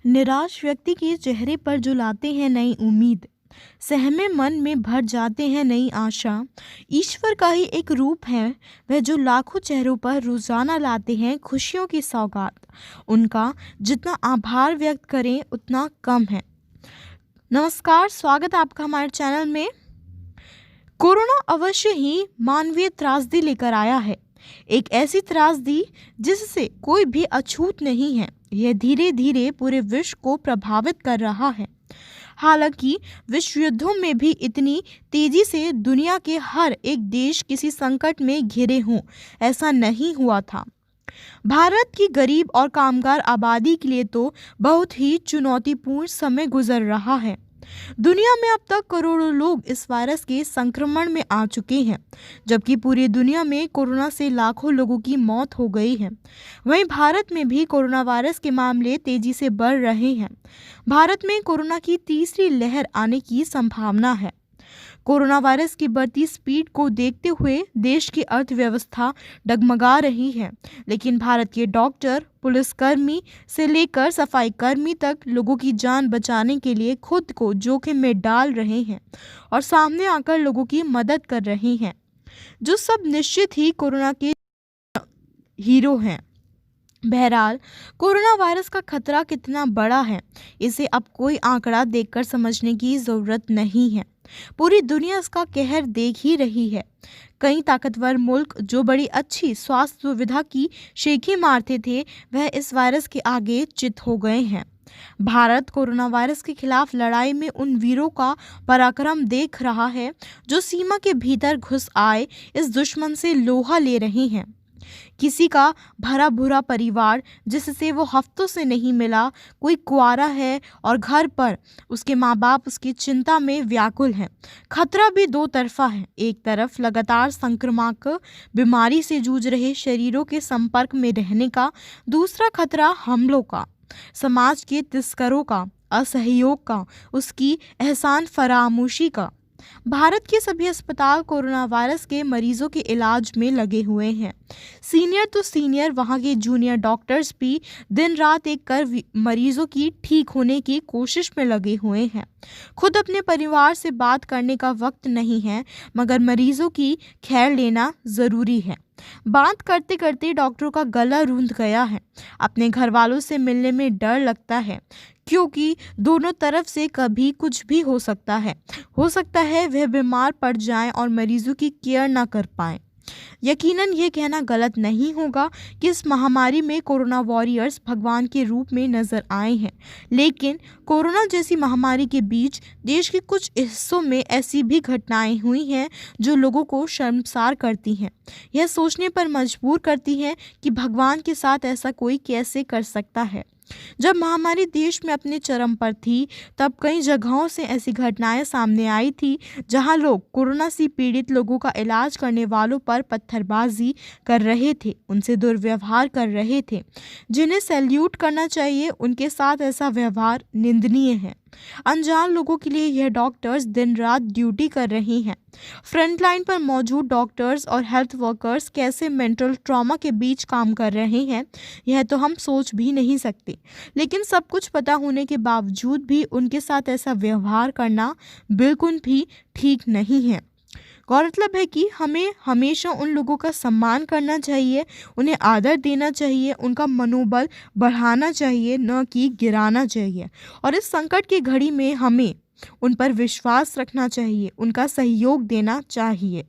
निराश व्यक्ति के चेहरे पर जो लाते हैं नई उम्मीद, सहमे मन में भर जाते हैं नई आशा। ईश्वर का ही एक रूप है वह, जो लाखों चेहरों पर रोजाना लाते हैं खुशियों की सौगात। उनका जितना आभार व्यक्त करें उतना कम है। नमस्कार, स्वागत है आपका हमारे चैनल में। कोरोना अवश्य ही मानवीय त्रासदी लेकर आया है, एक ऐसी त्रासदी जिससे कोई भी अछूत नहीं है। यह धीरे धीरे पूरे विश्व को प्रभावित कर रहा है। हालांकि विश्व युद्धों में भी इतनी तेजी से दुनिया के हर एक देश किसी संकट में घिरे हों, ऐसा नहीं हुआ था। भारत की गरीब और कामगार आबादी के लिए तो बहुत ही चुनौतीपूर्ण समय गुजर रहा है। दुनिया में अब तक करोड़ों लोग इस वायरस के संक्रमण में आ चुके हैं, जबकि पूरी दुनिया में कोरोना से लाखों लोगों की मौत हो गई है। वहीं भारत में भी कोरोना वायरस के मामले तेजी से बढ़ रहे हैं। भारत में कोरोना की तीसरी लहर आने की संभावना है। कोरोना वायरस की बढ़ती स्पीड को देखते हुए देश की अर्थव्यवस्था डगमगा रही है, लेकिन भारत के डॉक्टर, पुलिसकर्मी से लेकर सफाई कर्मी तक लोगों की जान बचाने के लिए खुद को जोखिम में डाल रहे हैं और सामने आकर लोगों की मदद कर रहे हैं, जो सब निश्चित ही कोरोना के हीरो हैं। बहरहाल, कोरोना वायरस का खतरा कितना बड़ा है, इसे अब कोई आंकड़ा देखकर समझने की ज़रूरत नहीं है। पूरी दुनिया इसका कहर देख ही रही है। कई ताकतवर मुल्क जो बड़ी अच्छी स्वास्थ्य सुविधा की शेखी मारते थे, वह इस वायरस के आगे चित हो गए हैं। भारत कोरोना वायरस के खिलाफ लड़ाई में उन वीरों का पराक्रम देख रहा है, जो सीमा के भीतर घुस आए इस दुश्मन से लोहा ले रहे हैं। किसी का भरा भूरा परिवार जिससे वो हफ्तों से नहीं मिला, कोई कुंवारा है और घर पर उसके माँ बाप उसकी चिंता में व्याकुल हैं। खतरा भी दो तरफा है। एक तरफ लगातार संक्रामक बीमारी से जूझ रहे शरीरों के संपर्क में रहने का, दूसरा खतरा हमलों का, समाज के तस्करों का, असहयोग का, उसकी एहसान फरामोशी का। भारत के सभी अस्पताल कोरोना वायरस के मरीजों के इलाज में लगे हुए हैं। सीनियर तो सीनियर, वहां के जूनियर डॉक्टर्स भी दिन रात एक कर मरीजों की ठीक होने की कोशिश में लगे हुए हैं। खुद अपने परिवार से बात करने का वक्त नहीं है, मगर मरीजों की खैर लेना ज़रूरी है। बात करते करते डॉक्टरों का गला रूंध गया है। अपने घर वालों से मिलने में डर लगता है, क्योंकि दोनों तरफ से कभी कुछ भी हो सकता है। हो सकता है वह बीमार पड़ जाएं और मरीजों की केयर ना कर पाएं। यकीनन यह कहना गलत नहीं होगा कि इस महामारी में कोरोना वॉरियर्स भगवान के रूप में नजर आए हैं, लेकिन कोरोना जैसी महामारी के बीच देश के कुछ हिस्सों में ऐसी भी घटनाएं हुई हैं जो लोगों को शर्मसार करती हैं। यह सोचने पर मजबूर करती हैं कि भगवान के साथ ऐसा कोई कैसे कर सकता है। जब महामारी देश में अपने चरम पर थी, तब कई जगहों से ऐसी घटनाएं सामने आई थी जहां लोग कोरोना से पीड़ित लोगों का इलाज करने वालों पर पत्थरबाजी कर रहे थे, उनसे दुर्व्यवहार कर रहे थे। जिन्हें सैल्यूट करना चाहिए, उनके साथ ऐसा व्यवहार निंदनीय है। अनजान लोगों के लिए यह डॉक्टर्स दिन रात ड्यूटी कर रहे हैं। फ्रंटलाइन पर मौजूद डॉक्टर्स और हेल्थ वर्कर्स कैसे मेंटल ट्रॉमा के बीच काम कर रहे हैं, यह तो हम सोच भी नहीं सकते। लेकिन सब कुछ पता होने के बावजूद भी उनके साथ ऐसा व्यवहार करना बिल्कुल भी ठीक नहीं है। गौरतलब है कि हमें हमेशा उन लोगों का सम्मान करना चाहिए, उन्हें आदर देना चाहिए, उनका मनोबल बढ़ाना चाहिए, न कि गिराना चाहिए। और इस संकट की घड़ी में हमें उन पर विश्वास रखना चाहिए, उनका सहयोग देना चाहिए।